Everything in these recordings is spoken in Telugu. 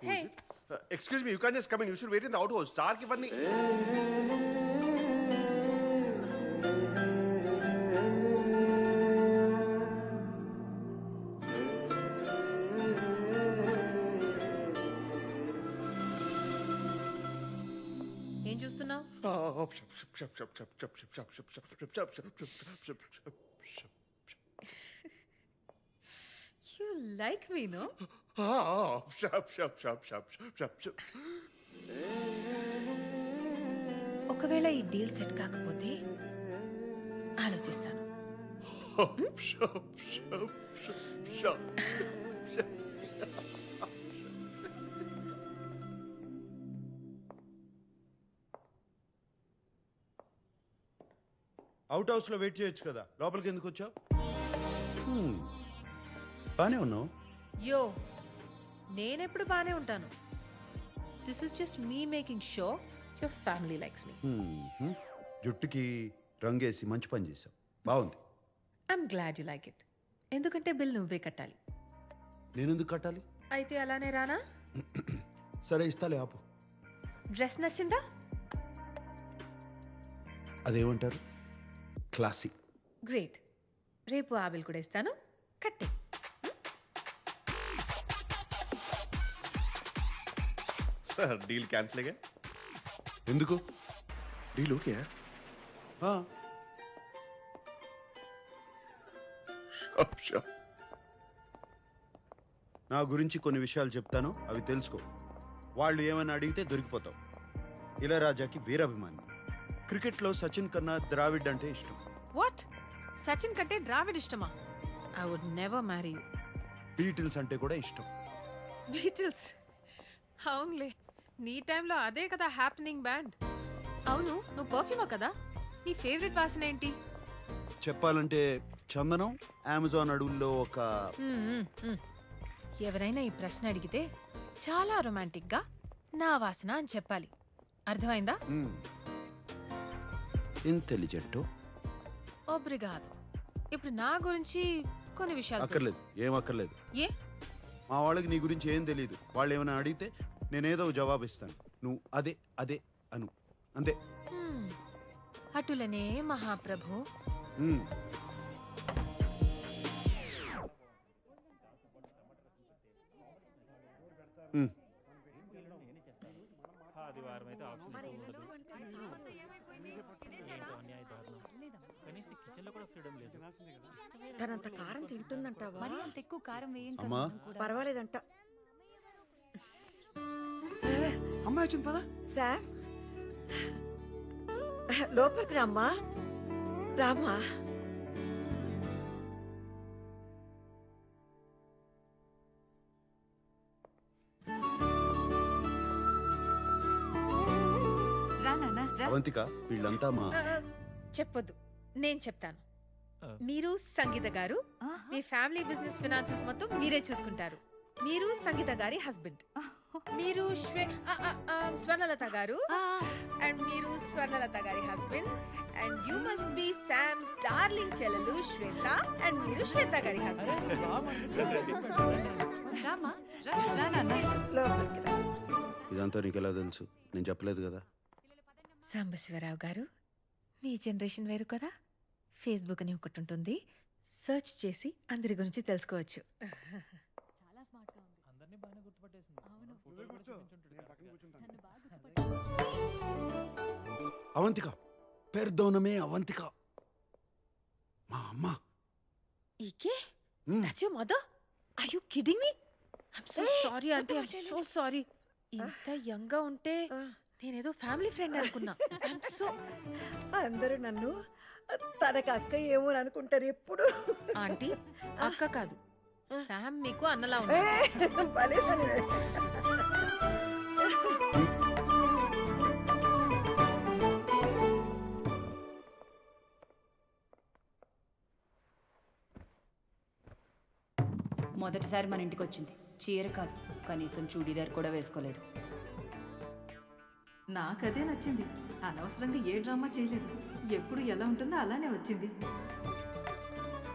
Hey. Excuse me, you can't just come in. You should wait in the outhouse. Sir ki vanni. ఏం చూస్తున్నావు? You like me no? ఒకవేళ ఈ డీల్ సెట్ కాకపోతే ఆలోచిస్తాను. అవుట్ హౌస్ లో వెయిట్ చేయొచ్చు కదా, లోపలికి ఎందుకు వచ్చావు? బానే ఉన్నావు. యో, నేనెప్పుడు బానే ఉంటాను. This is just me making show your family likes me. జుట్టుకి రంగేసి మంచి పని చేసావు, బాగుంది. I'm glad you like it. ఎందుకంటే బిల్ నువ్వే కట్టాలి. నేనెందుకు కట్టాలి? అయితే అలానే రానా? సరే ఇస్తాలే, ఆపు. డ్రెస్ నచ్చిందా? అదేమంటారు, క్లాసిక్. గ్రేట్. రేపు ఆ బిల్ కూడా ఇస్తాను, కట్టే. సార్ డీల్ క్యాన్సిల్ అయ్యా. ఎందుకు? Deal okay. నా గురించి కొన్ని విషయాలు చెప్తాను, అవి తెలుసుకో. వాళ్ళు ఏమైనా అడిగితే దొరికిపోతావు. ఇళయరాజాకి వీరాభిమాని. క్రికెట్లో సచిన్ కన్నా ద్రావిడ్ అంటే ఇష్టం. వాట్? సచిన్ కంటే ద్రావిడ్ ఇష్టమా? I would never marry you. Beatles అంటే కూడా ఇష్టం. బీటిల్స్? అవునులే, నీ టైంలో అదే కదా హ్యాపెనింగ్ బ్యాండ్. అవును, నువ్వు పర్ఫ్యూమా కదా? నీ ఫేవరెట్ వాసన ఏంటి? చెప్పాలంటే చందనం. అమెజాన్ అడవుల్లో ఒక ఎవరైనా ఈ ప్రశ్న అడిగితే చాలా రొమాంటిక్ గా నా వాసన అని చెప్పాలి. అర్థమైందా? ఇంటెలిజెంట్. ఒబ్రిగాదో. ఇప్పుడు నా గురించి కొన్ని విషయాలు అక్కర్లేదు, ఏం అక్కర్లేదు. ఏ? మా వాళ్ళకి నీ గురించి ఏం తెలియదు. వాళ్ళు ఏమైనా అడిగితే నేనేదో జవాబు ఇస్తాను, నువ్వు అదే అదే అను, అంతే. అటులనే మహాప్రభు. తనంత కారం తింటుందంటావా? మరి అంత ఎక్కువ కారం వేయం అమ్మా. పర్వాలేదంట. అమ్మాయి వచ్చింది పదా. శామ్, లోపలికి రామ్మా. రామ్మా. అవంతిక, వీళ్ళంతా మా. చెప్పొద్దు, నేను చెప్తాను. మీరు సంగీత గారు, మీ ఫ్యామిలీ బిజినెస్ ఫినాన్సెస్ మొత్తం మీరే చూసుకుంటారు. మీరు సంగీత గారి హస్బెండ్. మీరు స్వర్ణలత గారు, అండ్ మీరు స్వర్ణలత గారి husband. And you must be Sam's darling చెల్లెలు శ్వేత, అండ్ మీరు శ్వేత గారి హస్బెండ్. లోపలికి రా. ఇదంతా నీకు ఎలా తెలుసు? నేను చెప్పలేదు కదా. సాంబశివరావు గారు, మీ జనరేషన్ వేరు కదా. ఫేస్బుక్ అని ఒకటి ఉంటుంది, సెర్చ్ చేసి అందరి గురించి తెలుసుకోవచ్చు. అవంతిక, పెర్దోనమే అవంతిక, మా అమ్మ. ఈకే? That's your mother? Are you kidding me? I'm so sorry auntie, I'm so sorry. ఇంత యంగ్ గా ఉంటే నేనేదో ఫ్యామిలీ ఫ్రెండ్ అనుకున్నా. అందరూ నన్ను తనకు అక్క ఏమో అనుకుంటారు ఎప్పుడు. ఆంటీ, అక్క కాదు, శామ్ మీకు అన్నలా ఉంది. భలే తనవే. మొదటిసారి మన ఇంటికి వచ్చింది. చీర కాదు, కనీసం చూడీదార్ కూడా వేసుకోలేదు. నాకదే నచ్చింది. అనవసరంగా ఏ డ్రామా చేయలేదు. ఎప్పుడు ఎలా ఉంటుందో అలానే వచ్చింది.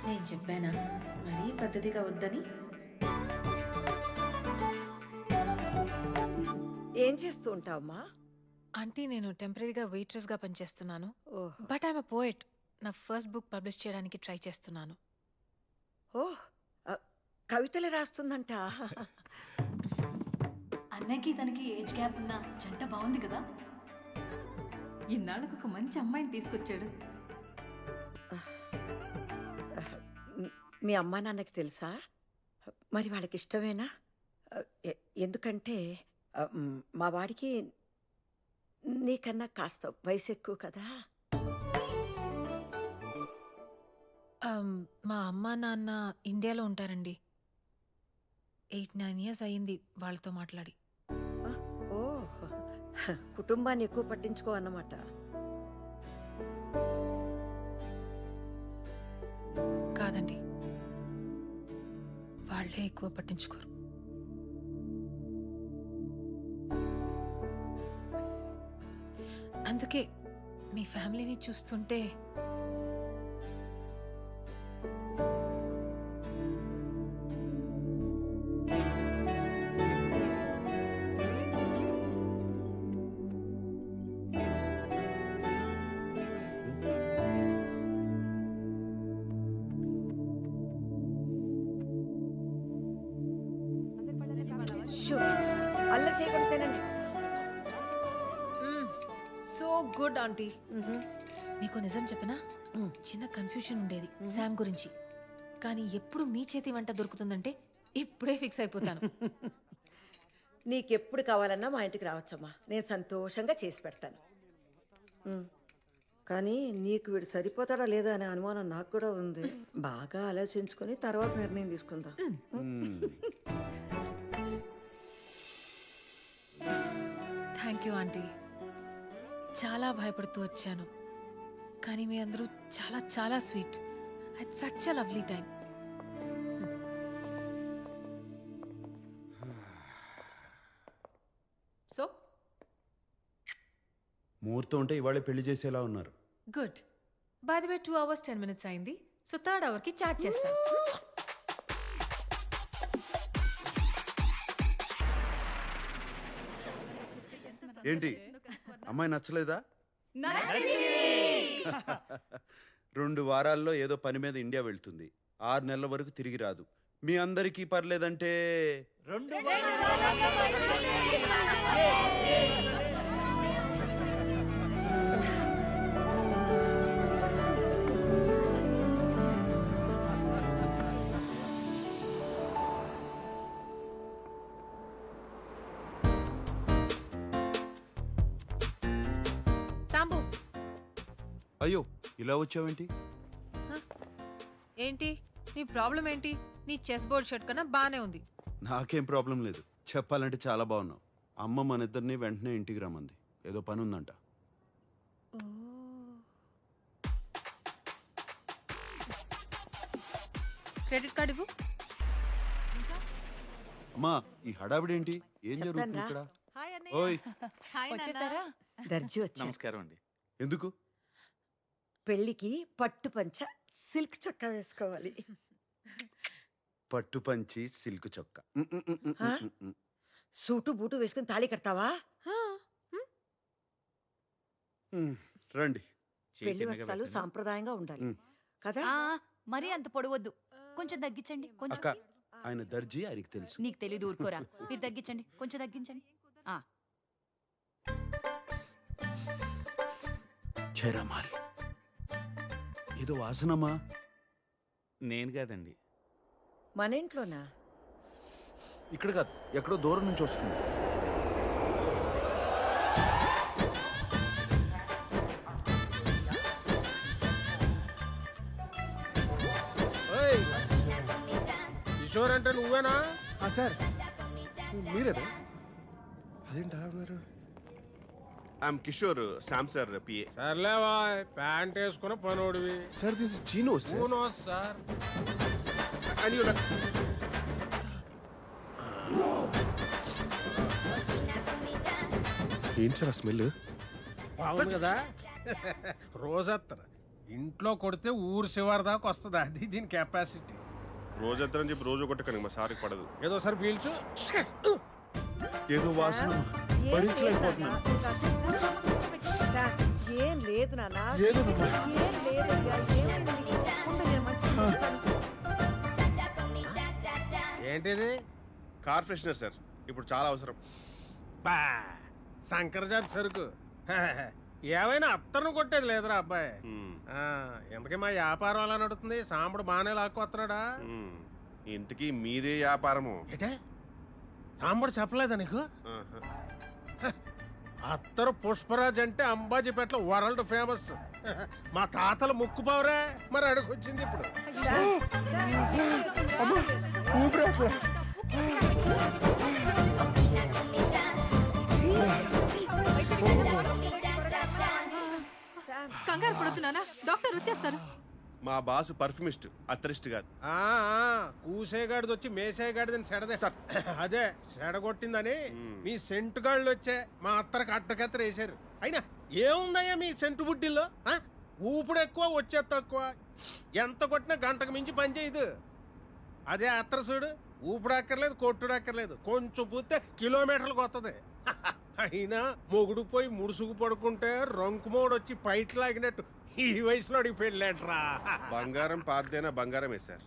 నేను చెప్పానా మరీ పద్ధతిగా వద్దని? ఏం చేస్తూ ఉంటావమ్మా? ఆంటీ నేను టెంపరీగా వెయిట్రెస్గా పనిచేస్తున్నాను. ఓహ్ బట్ ఐఎమ్ అ పోయెట్. నా ఫస్ట్ బుక్ పబ్లిష్ చేయడానికి ట్రై చేస్తున్నాను. ఓహ్ కవితలు రాస్తుందంట. అన్నకి తనకి ఏజ్ గ్యాప్ ఉన్న జంట బాగుంది కదా. ఇన్నాళ్ళకు ఒక మంచి అమ్మాయిని తీసుకొచ్చాడు. మీ అమ్మా నాన్నకి తెలుసా? మరి వాళ్ళకి ఇష్టమేనా? ఎందుకంటే మా వాడికి నీకన్నా కాస్త వయసు ఎక్కువ కదా. మా అమ్మ నాన్న ఇండియాలో ఉంటారండి. 8-9 years అయ్యింది వాళ్ళతో మాట్లాడి. ఓ కుటుంబాన్ని ఎక్కువ పట్టించుకో అన్నమాట. కాదండి, వాళ్ళే ఎక్కువ పట్టించుకోరు. అందుకే మీ ఫ్యామిలీని చూస్తుంటే షూ అల్లరి చేయకుండా తినండి. So good aunty. నీకు నిజం చెప్పనా, చిన్న కన్ఫ్యూషన్ ఉండేది శామ్ గురించి. కానీ ఎప్పుడు మీ చేతి వంట దొరుకుతుందంటే ఇప్పుడే ఫిక్స్ అయిపోతాను. నీకెప్పుడు కావాలన్నా మా ఇంటికి రావచ్చమ్మా, నేను సంతోషంగా చేసి పెడతాను. కానీ నీకు వీడు సరిపోతాడా లేదా అనే అనుమానం నాకు కూడా ఉంది. బాగా ఆలోచించుకొని తర్వాత నిర్ణయం తీసుకుందాం. Thank you aunty. చాలా భయపడుతూ వచ్చాను, కానీ మీ అందరూ చాలా చాలా sweet. It's such a lovely time. So ముహూర్తం ఉంటే ఇవాళే పెళ్లి చేసేలా ఉన్నారు. Good. By the way 2 hours 10 minutes అయింది. సో 3rd hourకి చార్జ్ చేస్తాను. ఏంటి అమ్మాయి నచ్చలేదా? 2 వారాల్లో ఏదో పని మీద ఇండియా వెళ్తుంది. 6 నెలల వరకు తిరిగి రాదు. మీ అందరికీ పర్లేదంటే సాంబు, అయ్యో ఇలా వచ్చావేంటి? ఏంటి నీ ప్రాబ్లం ఏంటి? నీ చెస్ బోర్డ్ షర్ట్ కన్నా బానే ఉంది. నాకేం ప్రాబ్లం లేదు. చెప్పాలంటే చాలా బాగున్నావు. అమ్మ మన ఇద్దరిని వెంటనే ఇంటికి రమ్మంది. ఏదో పని ఉందంట. క్రెడిట్ కార్డ్ ఇవ్వు. అమ్మా ఈ హడావిడేంటి? ఏం జరుగుతుంది ఇక్కడ? ఓయ్ వచ్చేసారా? దర్జీ వచ్చా. నమస్కారం అండి. ఎందుకు? పెళ్లికి పట్టు పంచ సిల్క్ చొక్కా వేసుకోవాలి. పట్టు పంచి సిల్క్ చొక్కా. సూటు బూటు వేసుకుని తాళి కడతావా? రండి. పెళ్లి వస్త్రాలు సాంప్రదాయంగా ఉండాలి కదా. మరీ అంత పొడవద్దు, కొంచెం తగ్గించండి. కొంచెం అక్క ఆయన దర్జీ, ఆయనకి తెలుసు. నీకు తెలీదు, ఊరుకోరా. మీరు తగ్గించండి, కొంచెం తగ్గించండి. చైరామాల్ ఏదో వాసనమ్మా. నేను కాదండి. మన ఇంట్లోనా? ఇక్కడ కాదు, ఎక్కడో దూరం నుంచి వస్తుంది. కిషోర్ అంటే నువ్వేనా? సార్ మీరేనా? అదేంటి అలా ఉన్నారు? I'm Kishore, Sam sir PA. సర్లేవా, ప్యాంట్ వేసుకున్న పనోడివి. Sir this is Chino sir. Sir ఏంటి సార్ ఆ స్మెల్? బాగుంది కదా. రోజత్తర ఇంట్లో కొడితే ఊరు శివారు దాకా వస్తుంది. అది దీని కెపాసిటీ. రోజంతా చెప్పి రోజు కొట్టకండి, మా సార్కి పడదు. ఏదో సార్ పీల్చు. ఏదో వాసన. భరించలేకపోతున్నా. సార్, ఏం లేదు నాన్న ఏం లేదయ్యా ఏమైంది ఉండు, నేను మంచిగా చూస్తాను. ఏంటిది? కార్ ఫ్రెషనర్ సార్, ఇప్పుడు చాలా అవసరం. బా శంకరజాతి సరుకు. ఏమైనా అత్తను కొట్టేది లేదురా అబ్బాయి. ఎందుకే మా వ్యాపారం అలా నడుతుంది? సాంబడు బాగానే లాక్కొస్తున్నాడా? ఇంతకీ మీదే వ్యాపారము? ఏటే సాంబడు చెప్పలేదా నీకు? అత్తరు పుష్పరాజ్ అంటే అంబాజీపేటలో వరల్డ్ ఫేమస్. మా తాతల ముక్కు పవరే, మరి అడుగొచ్చింది ఇప్పుడు. కంగారు పడుతున్నానా? డాక్టర్ వచ్చేస్తారు. మా బాసు పర్ఫ్యూమిస్ట్, అత్తరిస్ట్ కాదు. కూసేగాడిది వచ్చి మేసేగాడిదని సెడదే సార్. అదే సెడగొట్టిందని మీ సెంటు గాళ్ళు వచ్చే మా అత్తరికి అట్టకత్తర వేసారు. అయినా ఏముందయ్యా మీ సెంటు బుడ్డిల్లో? ఊపుడు ఎక్కువ, వచ్చేది తక్కువ. ఎంత కొట్టినా గంటకు మించి పని చేయదు. అదే అత్తర చూడు, ఊపుడు అక్కర్లేదు, కొట్టుడు అక్కర్లేదు, కొంచెం పూస్తే కిలోమీటర్లకు వస్తుంది. అయినా మొగుడు పోయి ముడుసుకు పడుకుంటే రంకుమోడు వచ్చి పైట్ లాగినట్టు ఈ వయసులో అడిగి పెళ్ళాట్రా. బంగారం పాతదైనా బంగారమే సార్.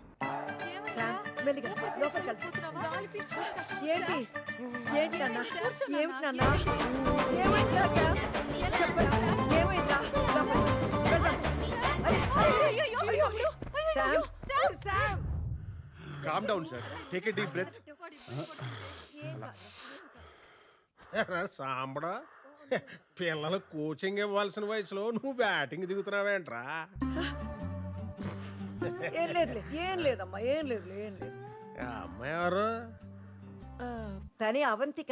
సార్, మెల్లిగా లోపలికి వెళ్తా. ఏంటి ఏంటి నాన్న ఏమిటి నాన్న ఏమైందా సార్? చెప్పండి, ఏమైందా? Sam, Sam. Calm down sir, take a deep breath. సాంబడా, పిల్లలకు కోచింగ్ ఇవ్వాల్సిన వయసులో నువ్వు బ్యాటింగ్ దిగుతున్నావేంట్రా? ఏం లేదులే, ఏం లేదమ్మా, ఏం లేదు. అమ్మాయి ఎవరు? తని అవంతిక.